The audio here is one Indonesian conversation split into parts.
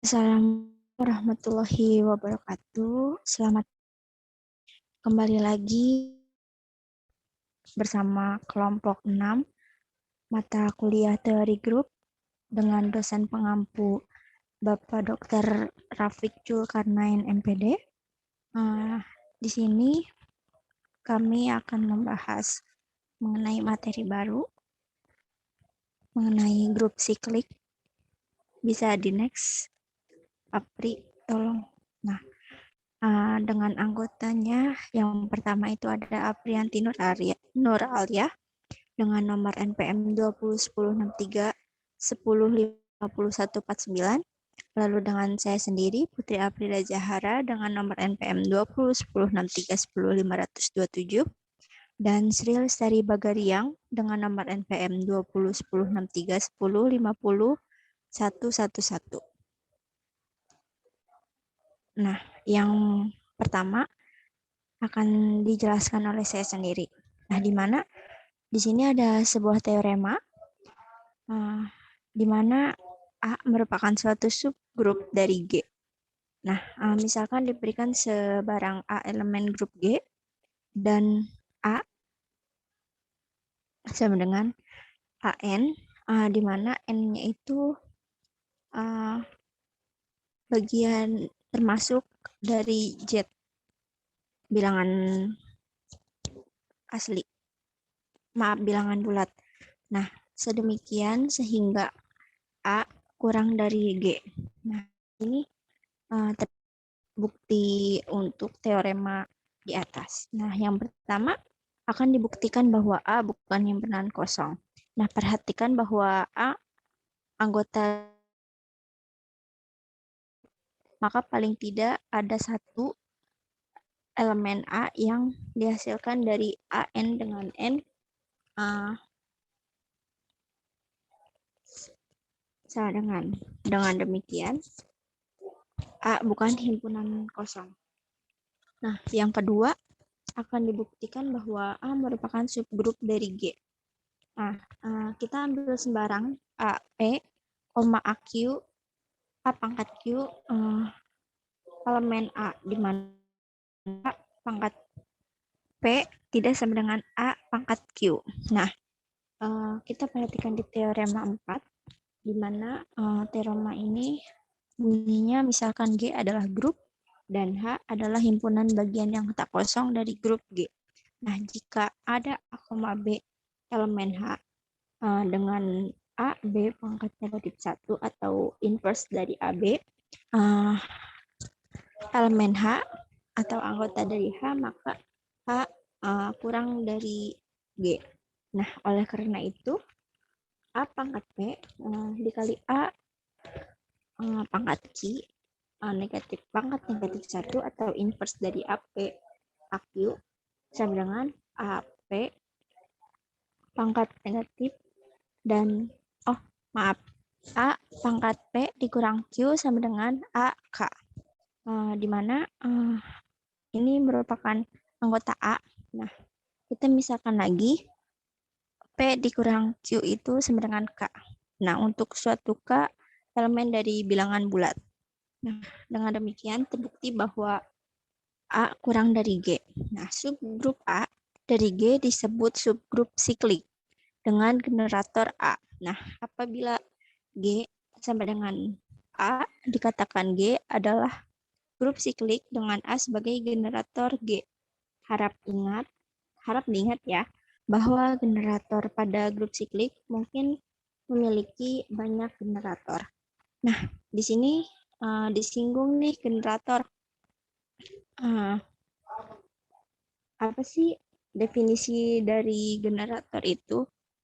Assalamualaikum warahmatullahi wabarakatuh. Selamat kembali lagi bersama kelompok 6 mata kuliah teori grup dengan dosen pengampu Bapak Dr. Rafiq Zulkarnain MPD. Di sini kami akan membahas mengenai materi baru mengenai grup siklik. Bisa di next, Apri, tolong. Nah, dengan anggotanya yang pertama itu ada Aprianti Nur Alia dengan nomor NPM 201063 105149. Lalu dengan saya sendiri Putri Aprila Zahara dengan nomor NPM 201063 10527 dan Sri Lestari Bagariang dengan nomor NPM 201063 1050111. Nah, yang pertama akan dijelaskan oleh saya sendiri. Nah, di mana di sini ada sebuah teorema di mana A merupakan suatu subgrup dari G. Nah, misalkan diberikan sebarang A elemen grup G dan A sama dengan AN, di mana N-nya itu bagian termasuk dari Z, bilangan asli. Maaf, bilangan bulat. Nah, sedemikian sehingga A kurang dari G. Nah, ini bukti untuk teorema di atas. Nah, yang pertama akan dibuktikan bahwa A bukan himpunan kosong. Nah, perhatikan bahwa A anggota, maka paling tidak ada satu elemen A yang dihasilkan dari AN dengan N sama dengan demikian A bukan himpunan kosong. Nah, yang kedua akan dibuktikan bahwa A merupakan subgrup dari G. Nah, kita ambil sembarang A, P, AQ, A pangkat Q, elemen A, di mana A pangkat P tidak sama dengan A pangkat Q. Nah, kita perhatikan di teorema 4, di mana teorema ini bunyinya misalkan G adalah grup dan H adalah himpunan bagian yang tak kosong dari grup G. Nah, jika ada A, B elemen H dengan A, B pangkat negatif 1 atau inverse dari AB, elemen H atau anggota dari H, maka H kurang dari G. Nah, oleh karena itu, A pangkat P dikali A pangkat Q, pangkat negatif 1 atau inverse dari AP AQ sama dengan AP pangkat negatif dan A pangkat P dikurang Q sama dengan AK, di mana ini merupakan anggota A. Nah, kita misalkan lagi P dikurang Q itu sama dengan K. Nah, untuk suatu K elemen dari bilangan bulat. Nah, dengan demikian terbukti bahwa A kurang dari G. Nah, subgrup A dari G disebut subgrup siklik dengan generator A. Nah, apabila G sama dengan A, dikatakan G adalah grup siklik dengan A sebagai generator G. Harap diingat ya, bahwa generator pada grup siklik mungkin memiliki banyak generator. Nah, di sini disinggung nih generator. Apa sih definisi dari generator itu?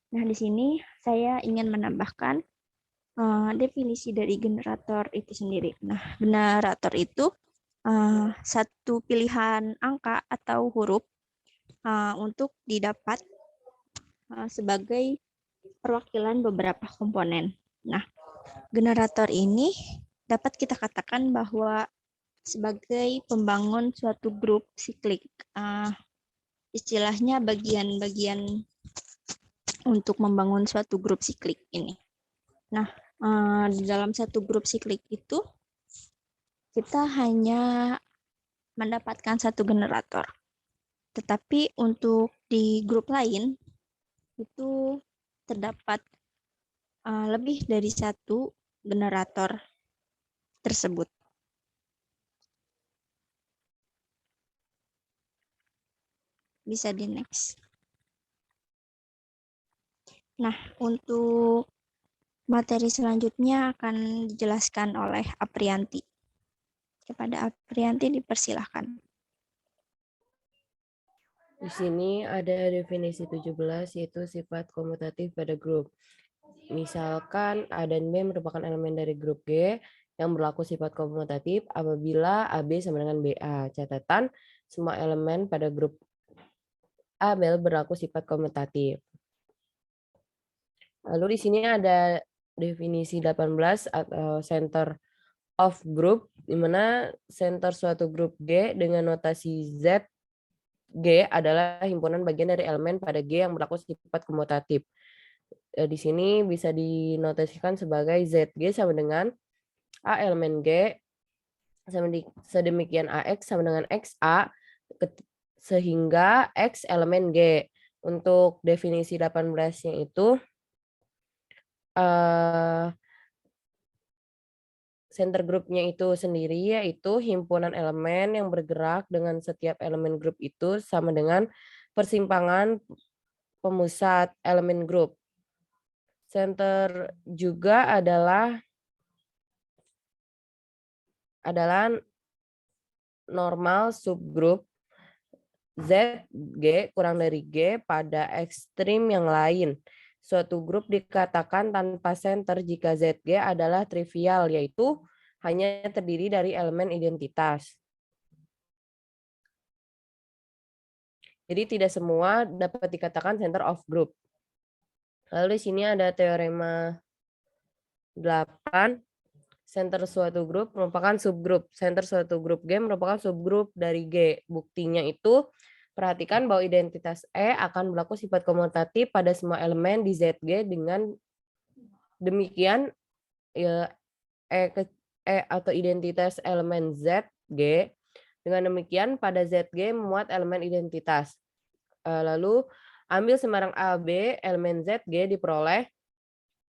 Nah, di sini saya ingin menambahkan definisi dari generator itu sendiri. Nah, generator itu satu pilihan angka atau huruf untuk didapat sebagai perwakilan beberapa komponen. Nah, generator ini dapat kita katakan bahwa sebagai pembangun suatu grup siklik. Istilahnya bagian-bagian untuk membangun suatu grup siklik ini. Nah, di dalam satu grup siklik itu kita hanya mendapatkan satu generator. Tetapi untuk di grup lain itu terdapat lebih dari satu generator tersebut. Bisa di next. Nah, untuk materi selanjutnya akan dijelaskan oleh Aprianti. Kepada Aprianti dipersilahkan. Di sini ada definisi 17 yaitu sifat komutatif pada grup. Misalkan A dan B merupakan elemen dari grup G yang berlaku sifat komutatif apabila AB sama dengan BA. Catatan, semua elemen pada grup AB berlaku sifat komutatif. Lalu di sini ada definisi 18 atau center of group, di mana center suatu grup G dengan notasi Z G adalah himpunan bagian dari elemen pada G yang berlaku sifat komutatif. Di sini bisa dinotasikan sebagai ZG sama dengan A elemen G, sedemikian AX sama dengan XA, sehingga X elemen G. Untuk definisi 18-nya itu, center grupnya itu sendiri yaitu himpunan elemen yang bergerak dengan setiap elemen grup itu sama dengan persimpangan pemusat elemen grup. Center juga adalah normal subgrup ZG kurang dari G pada ekstrim yang lain. Suatu grup dikatakan tanpa center jika ZG adalah trivial, yaitu hanya terdiri dari elemen identitas. Jadi tidak semua dapat dikatakan center of group. Lalu di sini ada teorema 8. Center suatu grup merupakan subgrup. Center suatu grup G merupakan subgrup dari G. Buktinya itu, perhatikan bahwa identitas E akan berlaku sifat komutatif pada semua elemen di ZG dengan demikian ya, E atau identitas elemen ZG. Dengan demikian pada ZG memuat elemen identitas. Lalu ambil sembarang AB elemen ZG diperoleh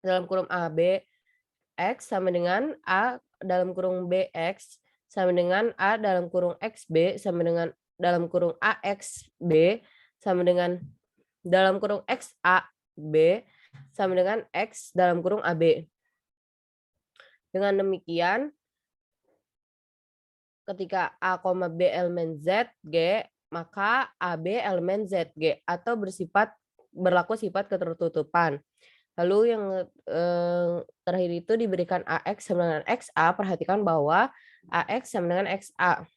dalam kurung AB X sama dengan A dalam kurung BX sama dengan A dalam kurung XB sama dengan dalam kurung AXB sama dengan dalam kurung XAB sama dengan X dalam kurung AB. Dengan demikian, ketika A, B elemen ZG, maka AB elemen ZG atau berlaku sifat ketertutupan. Lalu yang terakhir itu diberikan AX sama dengan XA. Perhatikan bahwa AX sama dengan XA.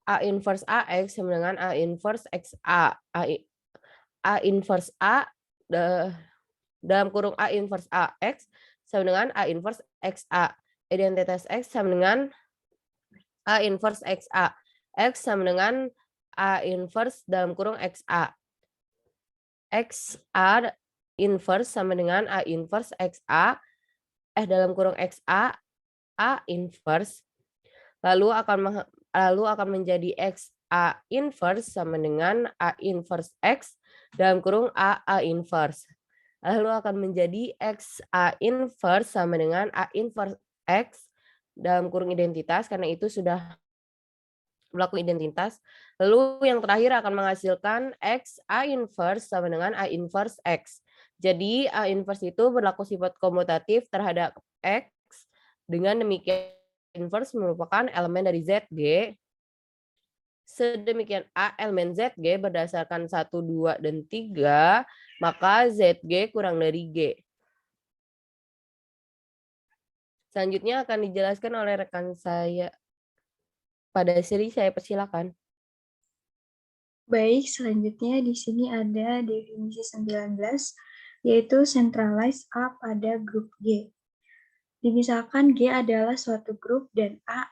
A inverse AX sama dengan A inverse XA. A inverse A dalam kurung A inverse AX sama dengan A inverse XA. Identitas X sama dengan A inverse XA. X sama dengan A inverse dalam kurung XA. XA inverse sama dengan A inverse XA, dalam kurung XA, A inverse, lalu akan menjadi XA inverse sama dengan A inverse X, dalam kurung A inverse. Lalu akan menjadi XA inverse sama dengan A inverse X, dalam kurung identitas, karena itu sudah berlaku identitas. Lalu yang terakhir akan menghasilkan X A inverse sama dengan A inverse X. Jadi A inverse itu berlaku sifat komutatif terhadap X. Dengan demikian inverse merupakan elemen dari ZG. Sedemikian A elemen ZG berdasarkan 1, 2, dan 3, maka ZG kurang dari G. Selanjutnya akan dijelaskan oleh rekan saya. Pada seri saya persilakan. Baik, selanjutnya di sini ada definisi 19, yaitu centralize A pada grup G. Dimisalkan G adalah suatu grup dan A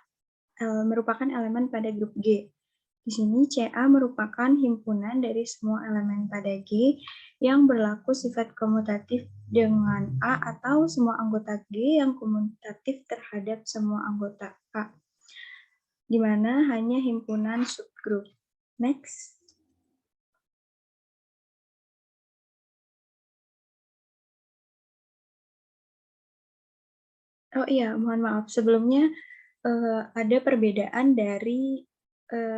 merupakan elemen pada grup G. Di sini CA merupakan himpunan dari semua elemen pada G yang berlaku sifat komutatif dengan A atau semua anggota G yang komutatif terhadap semua anggota A. di mana hanya himpunan subgrup. Next. Oh iya, mohon maaf. Sebelumnya ada perbedaan dari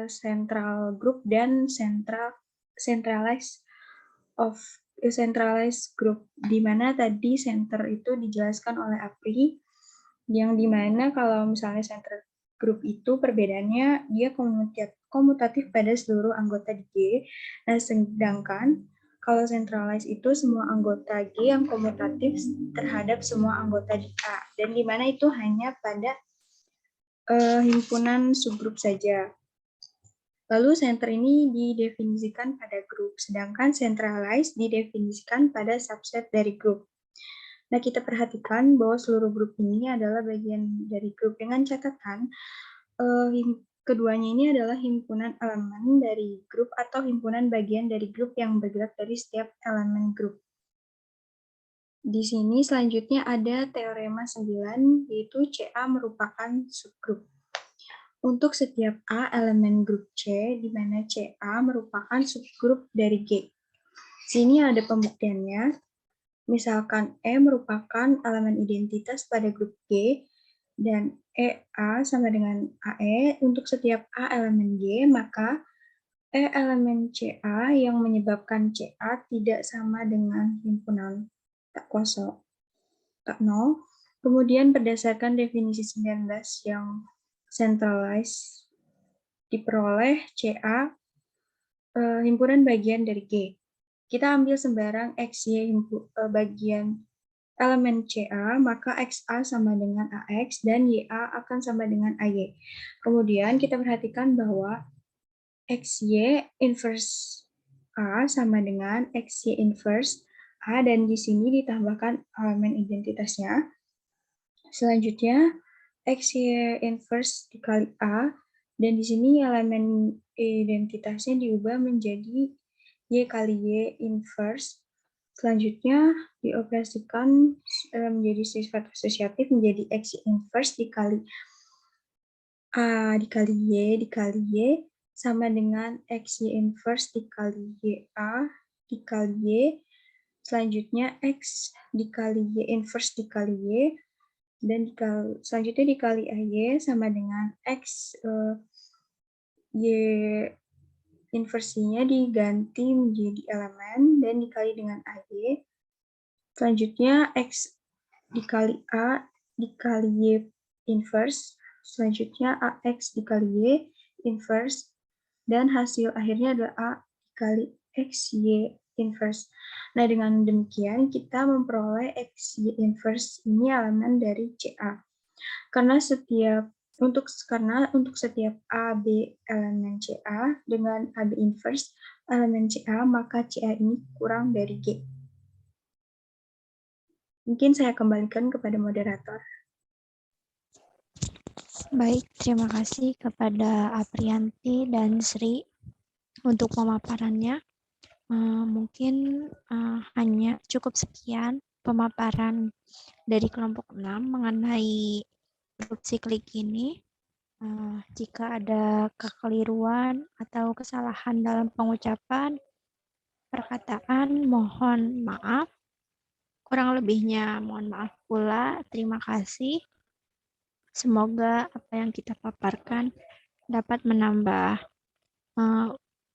central group dan centralized group, di mana tadi center itu dijelaskan oleh Apri, yang dimana kalau misalnya center group itu perbedaannya dia komutatif pada seluruh anggota di G. Nah, sedangkan kalau centralized itu semua anggota G yang komutatif terhadap semua anggota di A, dan dimana itu hanya pada himpunan subgrup saja. Lalu center ini didefinisikan pada grup, sedangkan centralized didefinisikan pada subset dari grup. Nah, kita perhatikan bahwa seluruh grup ini adalah bagian dari grup, dengan catatan keduanya ini adalah himpunan elemen dari grup atau himpunan bagian dari grup yang bergerak dari setiap elemen grup. Di sini selanjutnya ada teorema 9, yaitu CA merupakan subgrup. Untuk setiap A elemen grup C, di mana CA merupakan subgrup dari G. Sini ada pembuktiannya. Misalkan E merupakan elemen identitas pada grup G, dan EA sama dengan AE. Untuk setiap A elemen G, maka E elemen CA yang menyebabkan CA tidak sama dengan himpunan tak kosong, tak nol. Kemudian berdasarkan definisi 19 yang centralized, diperoleh CA himpunan bagian dari G. Kita ambil sembarang XY bagian elemen CA, maka XA sama dengan AX dan YA akan sama dengan AY. Kemudian kita perhatikan bahwa XY inverse A sama dengan XY inverse A, dan di sini ditambahkan elemen identitasnya. Selanjutnya, XY inverse dikali A, dan di sini elemen identitasnya diubah menjadi Y kali Y inverse. Selanjutnya, dioperasikan menjadi sifat asosiatif menjadi XY inverse dikali A dikali Y sama dengan XY inverse dikali YA dikali Y. Selanjutnya, X dikali Y inverse dikali Y, dan selanjutnya dikali AY sama dengan X Y inversinya diganti menjadi elemen dan dikali dengan AY. Selanjutnya X dikali A dikali Y inverse. Selanjutnya AX dikali Y inverse. Dan hasil akhirnya adalah A dikali XY inverse. Nah, dengan demikian kita memperoleh XY inverse ini elemen dari CA. Karena untuk setiap AB elemen CA dengan AB inverse elemen CA, maka CA ini kurang dari G. Mungkin saya kembalikan kepada moderator. Baik, terima kasih kepada Aprianti dan Sri untuk pemaparannya. Mungkin hanya cukup sekian pemaparan dari kelompok 6 mengenai grup siklik ini. Jika ada kekeliruan atau kesalahan dalam pengucapan, perkataan, mohon maaf. Kurang lebihnya mohon maaf pula. Terima kasih. Semoga apa yang kita paparkan dapat menambah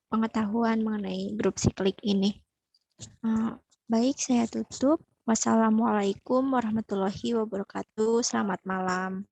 pengetahuan mengenai grup siklik ini. Baik, saya tutup. Wassalamualaikum warahmatullahi wabarakatuh. Selamat malam.